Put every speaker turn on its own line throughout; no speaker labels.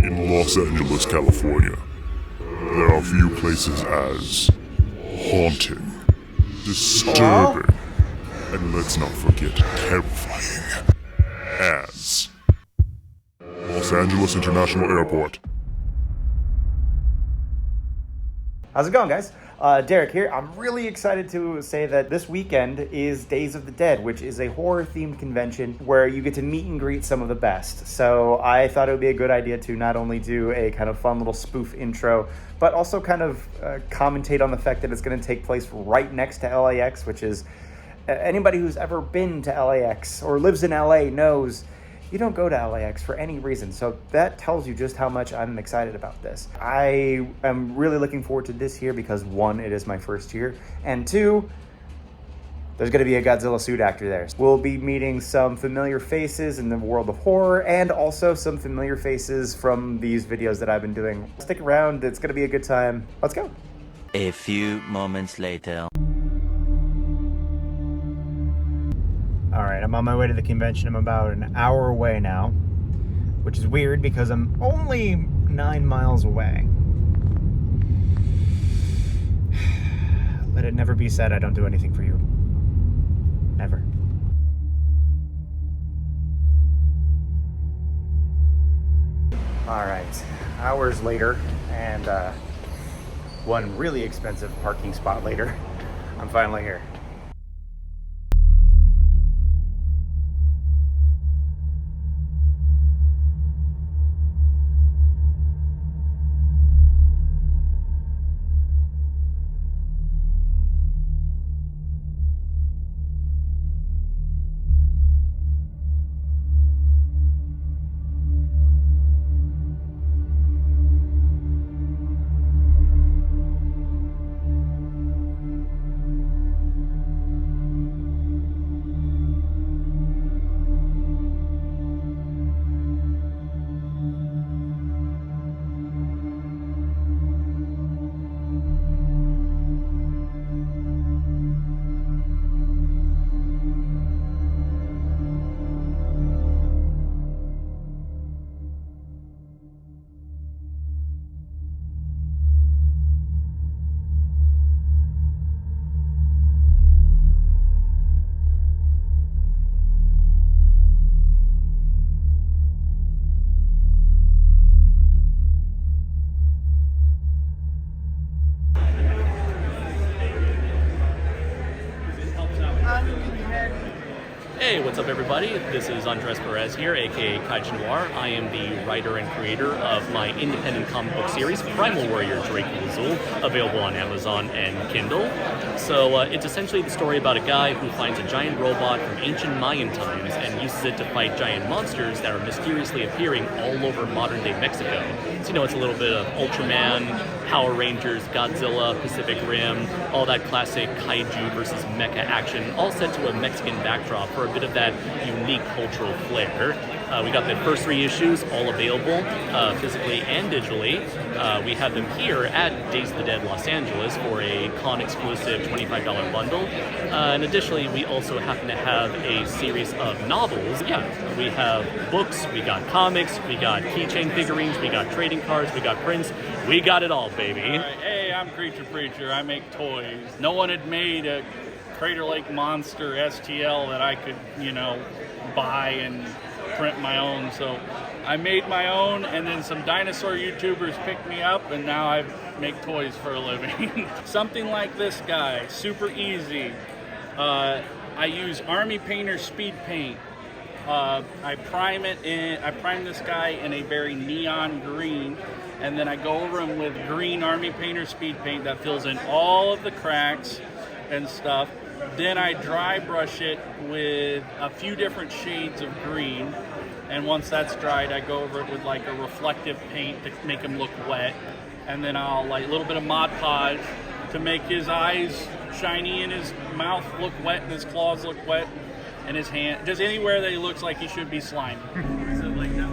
In Los Angeles, California, there are few places as haunting, disturbing, and let's not forget terrifying as Los Angeles International Airport.
How's it going, guys? Derek here. I'm really excited to say that this weekend is Days of the Dead, which is a horror-themed convention where you get to meet and greet some of the best. So I thought it would be a good idea to not only do a kind of fun little spoof intro, but also kind of commentate on the fact that it's going to take place right next to LAX, which is anybody who's ever been to LAX or lives in LA knows you don't go to LAX for any reason. So that tells you just how much I'm excited about this. I am really looking forward to this year because one, it is my first year, and two, there's going to be a Godzilla suit actor there. We'll be meeting some familiar faces in the world of horror and also some familiar faces from these videos that I've been doing. Stick around, it's going to be a good time. Let's go.
A few moments later.
All right, I'm on my way to the convention. I'm about an hour away now, which is weird because I'm only 9 miles away. Let it never be said I don't do anything for you. Never. All right, hours later, and one really expensive parking spot later, I'm finally here.
Hey, what's up everybody? This is Andres Perez here, aka Kaiju Noir. I am the writer and creator of my independent comic book series, Primal Warrior Drake Azul, available on Amazon and Kindle. So it's essentially the story about a guy who finds a giant robot from ancient Mayan times and uses it to fight giant monsters that are mysteriously appearing all over modern-day Mexico. So you know, it's a little bit of Ultraman, Power Rangers, Godzilla, Pacific Rim, all that classic Kaiju versus mecha action, all set to a Mexican backdrop for a bit of that unique cultural flair. We got the first 3 issues all available physically and digitally. We have them here at Days of the Dead Los Angeles for a con-exclusive $25 bundle. And additionally, we also happen to have a series of novels. Yeah, we have books, we got comics, we got keychain figurines, we got trading cards, we got prints. We got it all, baby.
All right. Hey, I'm Creature Preacher. I make toys. No one had made a Crater Lake Monster STL that I could, buy and print my own. So I made my own, and then some dinosaur YouTubers picked me up, and now I make toys for a living. Something like this guy, super easy. I use Army Painter Speed Paint. I prime this guy in a very neon green, and then I go over him with green Army Painter Speed Paint that fills in all of the cracks and stuff. Then I dry brush it with a few different shades of green, and once that's dried, I go over it with like a reflective paint to make him look wet, and then I'll like a little bit of Mod Podge to make his eyes shiny and his mouth look wet and his claws look wet and his hand, just anywhere that he looks like he should be slimy. So like that.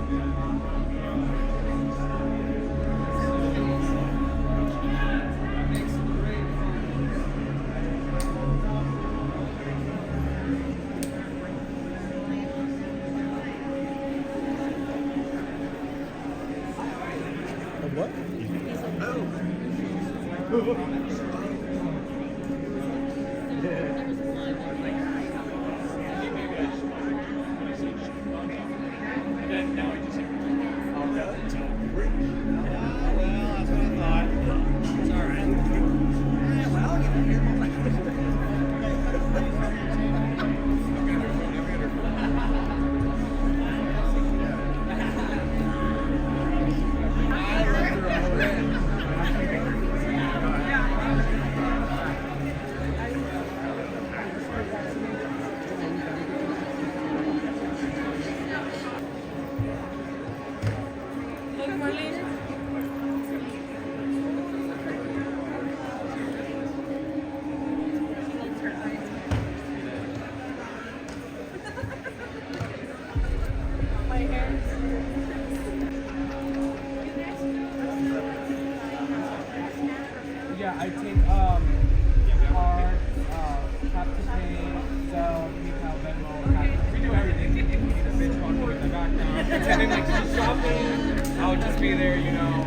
what?
Yeah, I take card, tap to pay, Zelle, PayPal, Venmo, we do everything. We need a bitch on in the background. Pretending like she's shopping. I'll just be there, you know.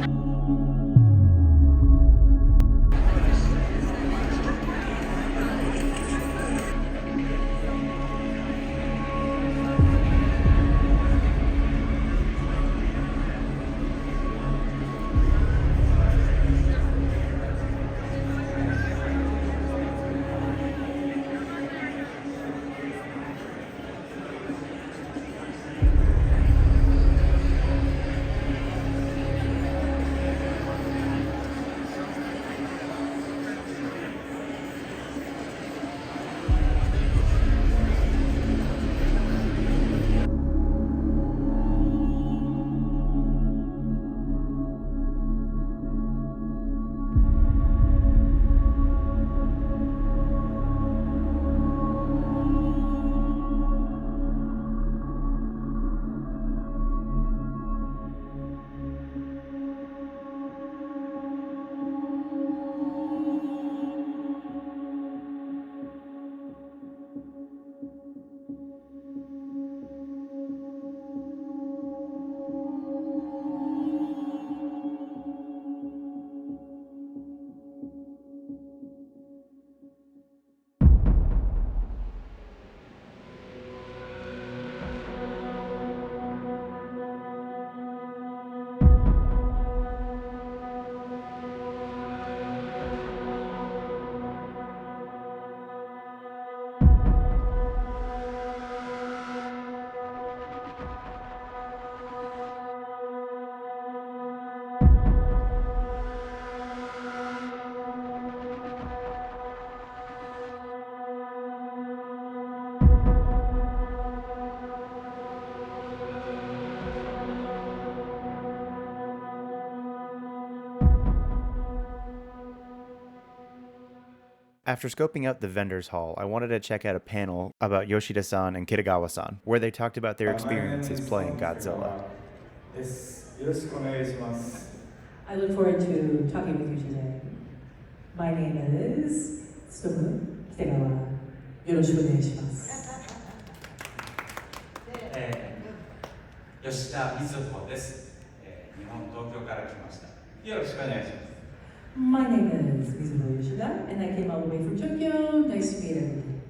After scoping out the vendors hall, I wanted to check out a panel about Yoshida-san and Kitagawa-san, where they talked about their experiences playing Godzilla.
I look forward to talking with you today. My name is Tsutomu Kitagawa. Yoroshiku onegaishimasu.
吉田瑞穂です。日本東京から来ました。よろしくお願いします。
My name is Mizuho Yoshida, and I came all the way from Tokyo. Nice to meet everyone.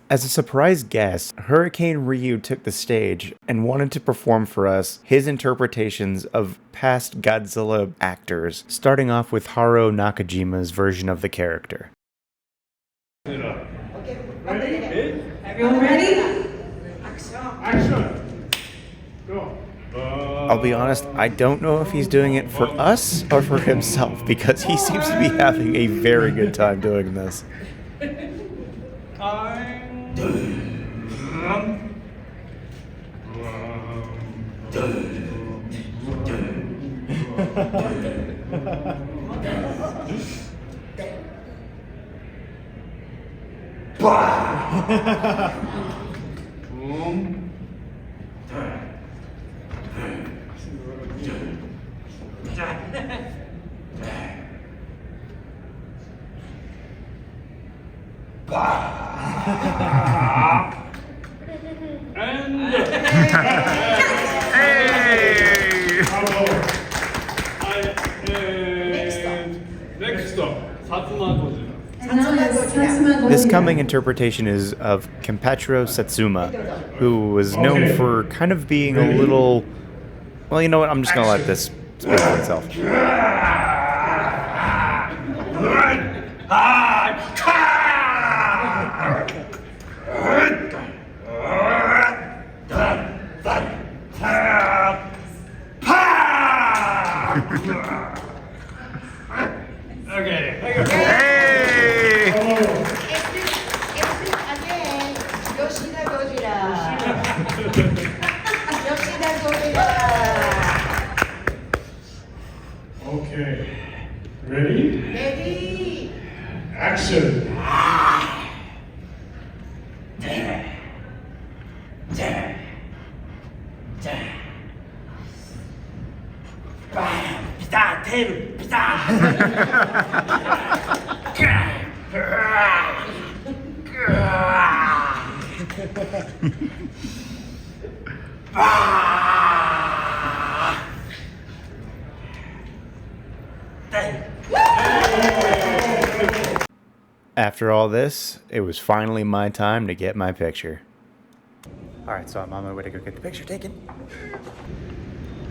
As a surprise guest, Hurricane Ryu took the stage and wanted to perform for us his interpretations of past Godzilla actors, starting off with Haro Nakajima's version of the character.
Everyone ready?
Action! Go.
I'll be honest, I don't know if he's doing it for us or for himself, because he seems to be having a very good time doing this. upcoming interpretation is of Kenpachiro Satsuma, who was known for kind of being a little... Well, you know what? I'm just going to let this speak for itself.
Okay.
Hey!
Okay. Ready?
Ready?
Action.
After all this, it was finally my time to get my picture. Alright, so I'm on my way to go get the picture taken.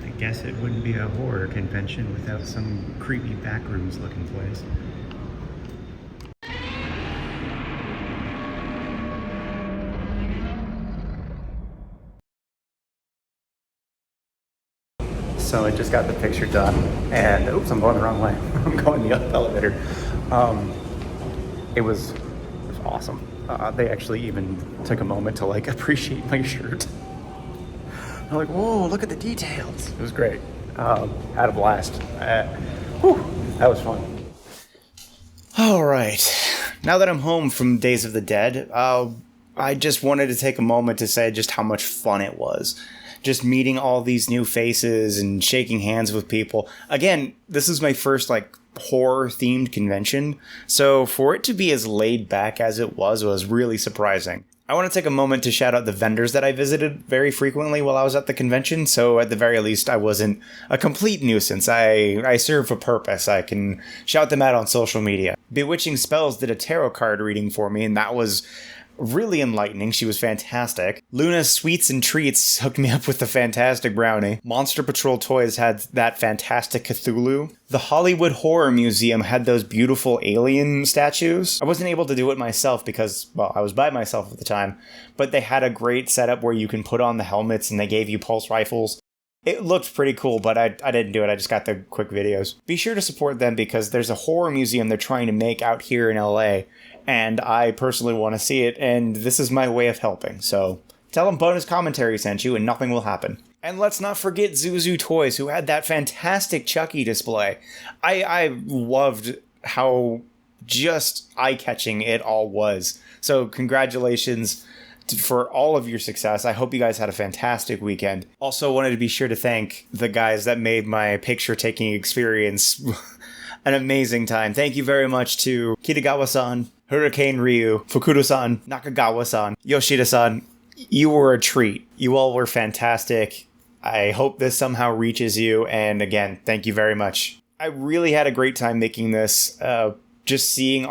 I guess it wouldn't be a horror convention without some creepy backrooms looking place. So I just got the picture done, and oops, I'm going the wrong way. I'm going the up elevator. It was awesome. They actually even took a moment to like appreciate my shirt. They're like, "Whoa, look at the details." It was great. Had a blast. Whew, that was fun. All right, now that I'm home from Days of the Dead, I just wanted to take a moment to say just how much fun it was. Just meeting all these new faces and shaking hands with people. Again, this is my first like horror-themed convention, so for it to be as laid back as it was really surprising. I want to take a moment to shout out the vendors that I visited very frequently while I was at the convention, so at the very least I wasn't a complete nuisance. I serve a purpose. I can shout them out on social media. Bewitching Spells did a tarot card reading for me, and that was really enlightening. She was fantastic. Luna's Sweets and Treats hooked me up with the fantastic brownie. Monster Patrol Toys had that fantastic Cthulhu. The Hollywood Horror Museum had those beautiful alien statues. I wasn't able to do it myself because, well, I was by myself at the time, but they had a great setup where you can put on the helmets and they gave you pulse rifles. It looked pretty cool, but I didn't do it. I just got the quick videos. Be sure to support them because there's a horror museum they're trying to make out here in LA, and I personally want to see it, and this is my way of helping. So tell them Bonus Commentary sent you, and nothing will happen. And let's not forget Zuzu Toys, who had that fantastic Chucky display. I loved how just eye-catching it all was. So congratulations for all of your success. I hope you guys had a fantastic weekend. Also wanted to be sure to thank the guys that made my picture-taking experience an amazing time. Thank you very much to Kitagawa-san, Hurricane Ryu, Fukuda-san, Nakagawa-san, Yoshida-san. You were a treat. You all were fantastic. I hope this somehow reaches you, and again, thank you very much. I really had a great time making this. Just seeing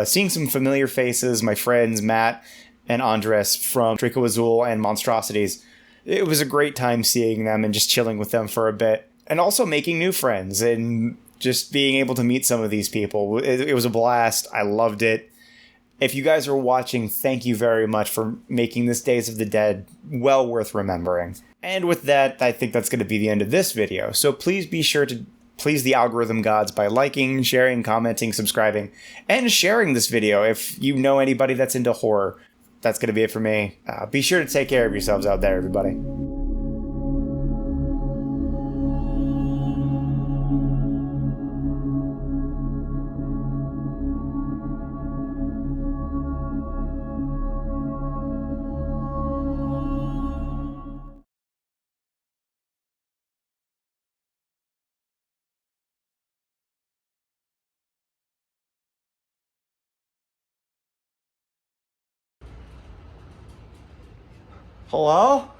seeing some familiar faces, my friends Matt and Andres from Draco Azul and Monstrosities. It was a great time seeing them and just chilling with them for a bit, and also making new friends and just being able to meet some of these people. It was a blast. I loved it. If you guys are watching, thank you very much for making this Days of the Dead well worth remembering. And with that, I think that's going to be the end of this video. So please be sure to please the algorithm gods by liking, sharing, commenting, subscribing, and sharing this video if you know anybody that's into horror. That's going to be it for me. Be sure to take care of yourselves out there, everybody. Hello?